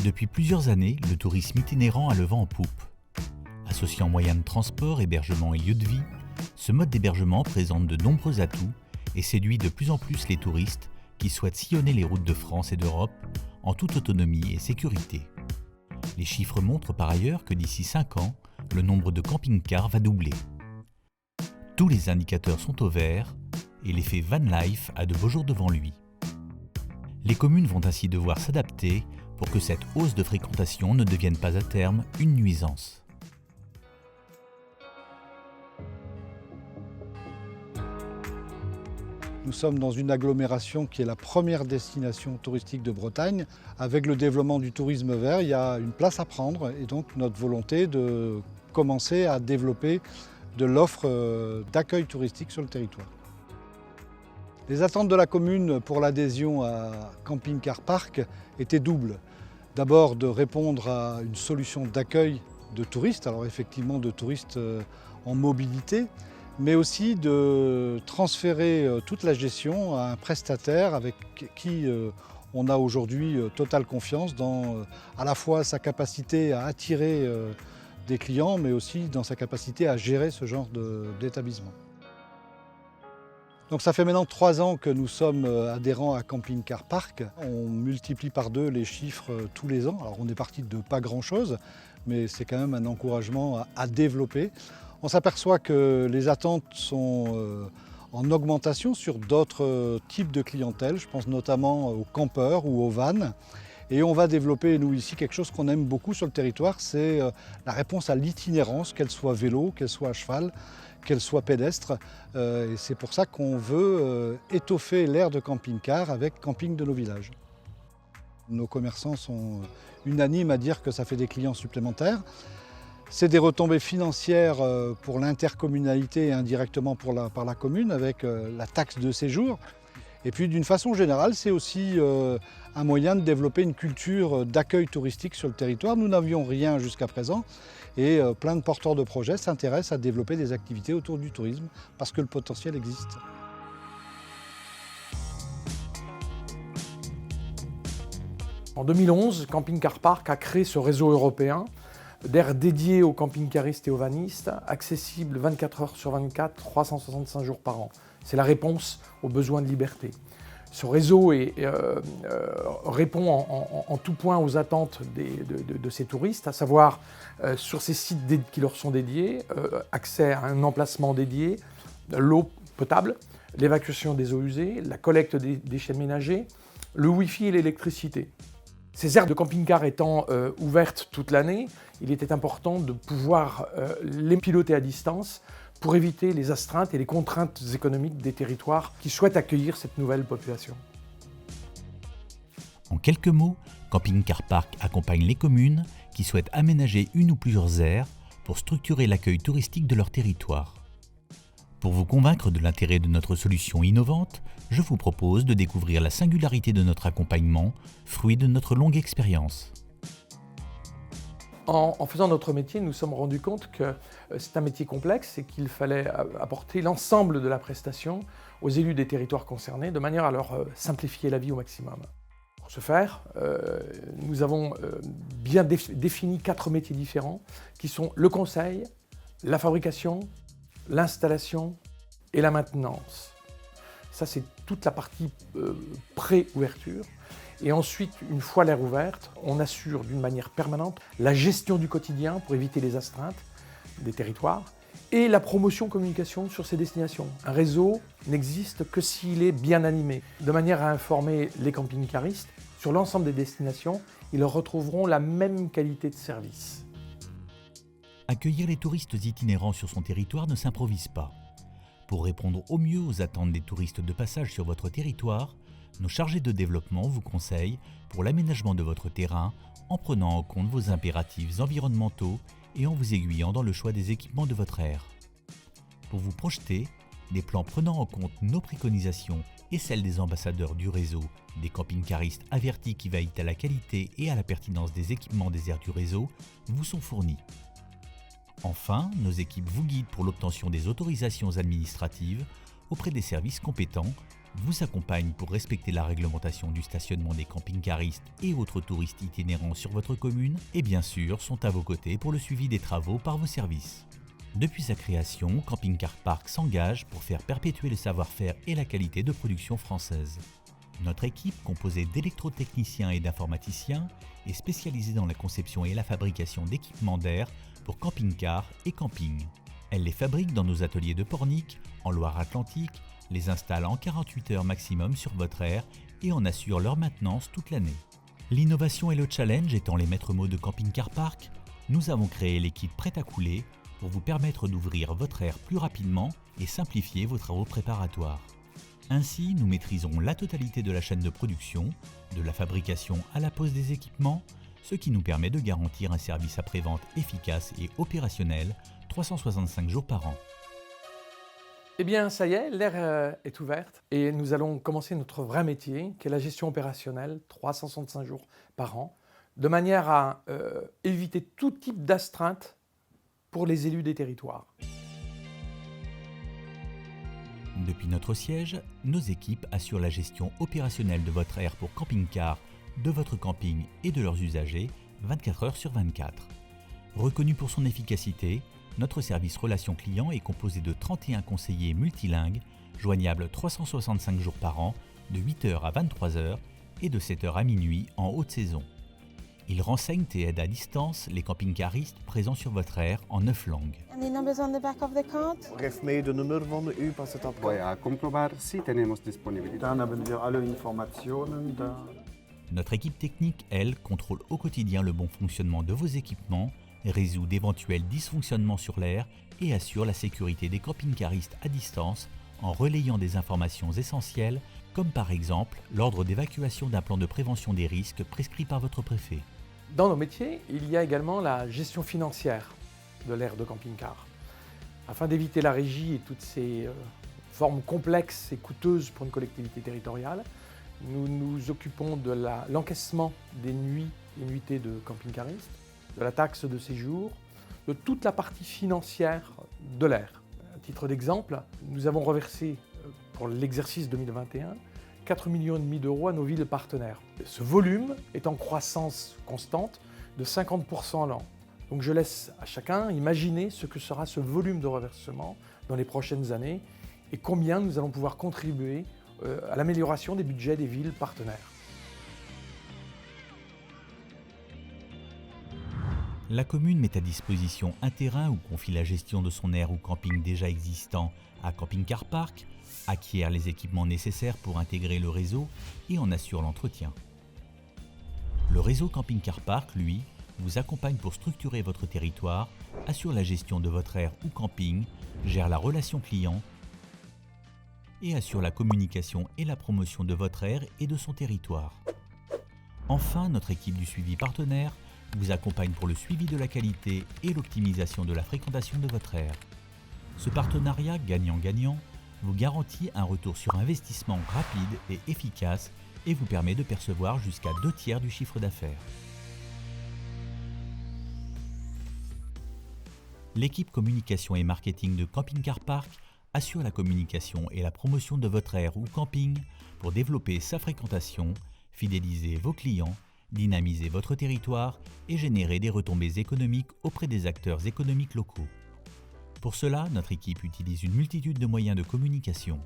Depuis plusieurs années, le tourisme itinérant a le vent en poupe. Associant moyens de transport, hébergement et lieux de vie, ce mode d'hébergement présente de nombreux atouts et séduit de plus en plus les touristes qui souhaitent sillonner les routes de France et d'Europe en toute autonomie et sécurité. Les chiffres montrent par ailleurs que d'ici 5 ans, le nombre de camping-cars va doubler. Tous les indicateurs sont au vert et l'effet van life a de beaux jours devant lui. Les communes vont ainsi devoir s'adapter pour que cette hausse de fréquentation ne devienne pas à terme une nuisance. Nous sommes dans une agglomération qui est la première destination touristique de Bretagne. Avec le développement du tourisme vert, il y a une place à prendre et donc notre volonté de commencer à développer de l'offre d'accueil touristique sur le territoire. Les attentes de la commune pour l'adhésion à Camping Car Park étaient doubles. D'abord de répondre à une solution d'accueil de touristes, alors effectivement de touristes en mobilité, mais aussi de transférer toute la gestion à un prestataire avec qui on a aujourd'hui totale confiance dans à la fois sa capacité à attirer des clients, mais aussi dans sa capacité à gérer ce genre d'établissement. Donc ça fait maintenant 3 ans que nous sommes adhérents à Camping Car Park. On multiplie par 2 les chiffres tous les ans. Alors on est parti de pas grand-chose, mais c'est quand même un encouragement à développer. On s'aperçoit que les attentes sont en augmentation sur d'autres types de clientèle. Je pense notamment aux campeurs ou aux vannes. Et on va développer, nous ici, quelque chose qu'on aime beaucoup sur le territoire, c'est la réponse à l'itinérance, qu'elle soit vélo, qu'elle soit à cheval, qu'elle soit pédestre. Et c'est pour ça qu'on veut étoffer l'aire de camping-car avec Camping de nos villages. Nos commerçants sont unanimes à dire que ça fait des clients supplémentaires. C'est des retombées financières pour l'intercommunalité et indirectement par la commune avec la taxe de séjour. Et puis d'une façon générale, c'est aussi un moyen de développer une culture d'accueil touristique sur le territoire. Nous n'avions rien jusqu'à présent et plein de porteurs de projets s'intéressent à développer des activités autour du tourisme parce que le potentiel existe. En 2011, Camping Car Park a créé ce réseau européen d'aires dédiées aux camping-caristes et aux vannistes, accessibles 24 heures sur 24, 365 jours par an. C'est la réponse aux besoins de liberté. Ce réseau répond en tout point aux attentes de ces touristes, à savoir sur ces sites qui leur sont dédiés, accès à un emplacement dédié, l'eau potable, l'évacuation des eaux usées, la collecte des déchets ménagers, le Wi-Fi et l'électricité. Ces aires de camping-car étant ouvertes toute l'année, il était important de pouvoir les piloter à distance pour éviter les astreintes et les contraintes économiques des territoires qui souhaitent accueillir cette nouvelle population. En quelques mots, Camping Car Park accompagne les communes qui souhaitent aménager une ou plusieurs aires pour structurer l'accueil touristique de leur territoire. Pour vous convaincre de l'intérêt de notre solution innovante, je vous propose de découvrir la singularité de notre accompagnement, fruit de notre longue expérience. En faisant notre métier, nous nous sommes rendus compte que c'est un métier complexe et qu'il fallait apporter l'ensemble de la prestation aux élus des territoires concernés de manière à leur simplifier la vie au maximum. Pour ce faire, nous avons bien défini 4 métiers différents qui sont le conseil, la fabrication, l'installation et la maintenance. Ça, c'est toute la partie pré-ouverture. Et ensuite, une fois l'aire ouverte, on assure d'une manière permanente la gestion du quotidien pour éviter les astreintes des territoires et la promotion-communication sur ces destinations. Un réseau n'existe que s'il est bien animé, de manière à informer les camping-caristes sur l'ensemble des destinations. Ils retrouveront la même qualité de service. Accueillir les touristes itinérants sur son territoire ne s'improvise pas. Pour répondre au mieux aux attentes des touristes de passage sur votre territoire, nos chargés de développement vous conseillent pour l'aménagement de votre terrain en prenant en compte vos impératifs environnementaux et en vous aiguillant dans le choix des équipements de votre aire. Pour vous projeter, des plans prenant en compte nos préconisations et celles des ambassadeurs du réseau, des camping-caristes avertis qui veillent à la qualité et à la pertinence des équipements des aires du réseau, vous sont fournis. Enfin, nos équipes vous guident pour l'obtention des autorisations administratives auprès des services compétents vous accompagnent pour respecter la réglementation du stationnement des camping-caristes et autres touristes itinérants sur votre commune et bien sûr sont à vos côtés pour le suivi des travaux par vos services. Depuis sa création, Camping Car Park s'engage pour faire perpétuer le savoir-faire et la qualité de production française. Notre équipe, composée d'électrotechniciens et d'informaticiens, est spécialisée dans la conception et la fabrication d'équipements d'air pour camping-car et camping. Elle les fabrique dans nos ateliers de Pornic, en Loire-Atlantique, les installe en 48 heures maximum sur votre air et en assure leur maintenance toute l'année. L'innovation et le challenge étant les maîtres mots de Camping Car Park, nous avons créé l'équipe prête à couler pour vous permettre d'ouvrir votre air plus rapidement et simplifier vos travaux préparatoires. Ainsi, nous maîtrisons la totalité de la chaîne de production, de la fabrication à la pose des équipements, ce qui nous permet de garantir un service après-vente efficace et opérationnel 365 jours par an. Eh bien, ça y est, l'aire est ouverte et nous allons commencer notre vrai métier, qui est la gestion opérationnelle, 365 jours par an, de manière à éviter tout type d'astreinte pour les élus des territoires. Depuis notre siège, nos équipes assurent la gestion opérationnelle de votre aire pour camping-car, de votre camping et de leurs usagers 24 heures sur 24. Reconnu pour son efficacité, notre service Relations Clients est composé de 31 conseillers multilingues, joignables 365 jours par an, de 8h à 23h et de 7h à minuit en haute saison. Ils renseignent et aident à distance les camping-caristes présents sur votre aire en 9 langues. And the numbers on the back of the card? Geef mij de nummer van de U-passet op. Voy a comprobar si tenemos disponibilidad. Dan hebben wir alle Informationen da. Notre équipe technique, elle, contrôle au quotidien le bon fonctionnement de vos équipements, résout d'éventuels dysfonctionnements sur l'air et assure la sécurité des camping-caristes à distance en relayant des informations essentielles comme par exemple l'ordre d'évacuation d'un plan de prévention des risques prescrit par votre préfet. Dans nos métiers, il y a également la gestion financière de l'aire de camping-car. Afin d'éviter la régie et toutes ces formes complexes et coûteuses pour une collectivité territoriale, nous nous occupons de l'encaissement des nuits et nuitées de camping-caristes, de la taxe de séjour, de toute la partie financière de l'aire. À titre d'exemple, nous avons reversé pour l'exercice 2021 4,5 millions d'euros à nos villes partenaires. Ce volume est en croissance constante de 50% à l'an. Donc je laisse à chacun imaginer ce que sera ce volume de reversement dans les prochaines années et combien nous allons pouvoir contribuer à l'amélioration des budgets des villes partenaires. La commune met à disposition un terrain ou confie la gestion de son aire ou camping déjà existant à Camping Car Park, acquiert les équipements nécessaires pour intégrer le réseau et en assure l'entretien. Le réseau Camping Car Park, lui, vous accompagne pour structurer votre territoire, assure la gestion de votre aire ou camping, gère la relation client et assure la communication et la promotion de votre aire et de son territoire. Enfin, notre équipe du suivi partenaire vous accompagne pour le suivi de la qualité et l'optimisation de la fréquentation de votre aire. Ce partenariat gagnant-gagnant vous garantit un retour sur investissement rapide et efficace et vous permet de percevoir jusqu'à 2/3 du chiffre d'affaires. L'équipe communication et marketing de Camping Car Park assure la communication et la promotion de votre aire ou camping pour développer sa fréquentation, fidéliser vos clients, dynamiser votre territoire et générer des retombées économiques auprès des acteurs économiques locaux. Pour cela, notre équipe utilise une multitude de moyens de communication.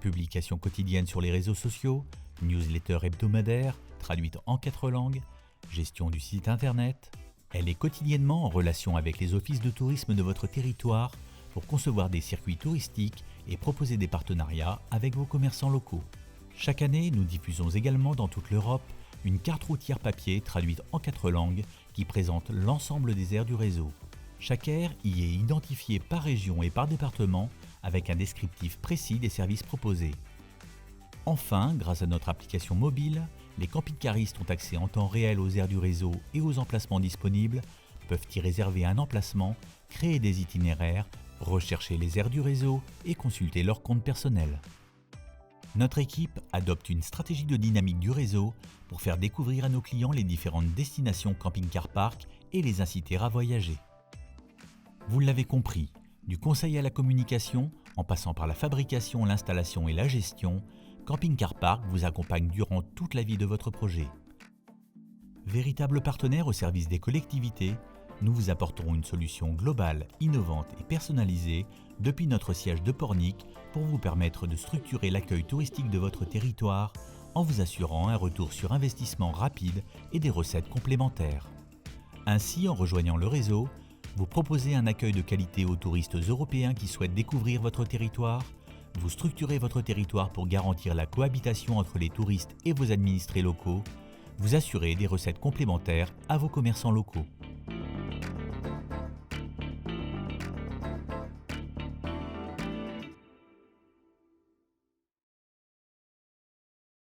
Publications quotidiennes sur les réseaux sociaux, newsletters hebdomadaires, traduites en 4 langues, gestion du site internet. Elle est quotidiennement en relation avec les offices de tourisme de votre territoire pour concevoir des circuits touristiques et proposer des partenariats avec vos commerçants locaux. Chaque année, nous diffusons également dans toute l'Europe une carte routière papier traduite en 4 langues qui présente l'ensemble des aires du réseau. Chaque aire y est identifiée par région et par département avec un descriptif précis des services proposés. Enfin, grâce à notre application mobile, les camping-caristes ont accès en temps réel aux aires du réseau et aux emplacements disponibles, peuvent y réserver un emplacement, créer des itinéraires, rechercher les aires du réseau et consulter leur compte personnel. Notre équipe adopte une stratégie de dynamique du réseau pour faire découvrir à nos clients les différentes destinations Camping Car Park et les inciter à voyager. Vous l'avez compris, du conseil à la communication, en passant par la fabrication, l'installation et la gestion, Camping Car Park vous accompagne durant toute la vie de votre projet. Véritable partenaire au service des collectivités, nous vous apporterons une solution globale, innovante et personnalisée depuis notre siège de Pornic pour vous permettre de structurer l'accueil touristique de votre territoire en vous assurant un retour sur investissement rapide et des recettes complémentaires. Ainsi, en rejoignant le réseau, vous proposez un accueil de qualité aux touristes européens qui souhaitent découvrir votre territoire, vous structurez votre territoire pour garantir la cohabitation entre les touristes et vos administrés locaux, vous assurez des recettes complémentaires à vos commerçants locaux.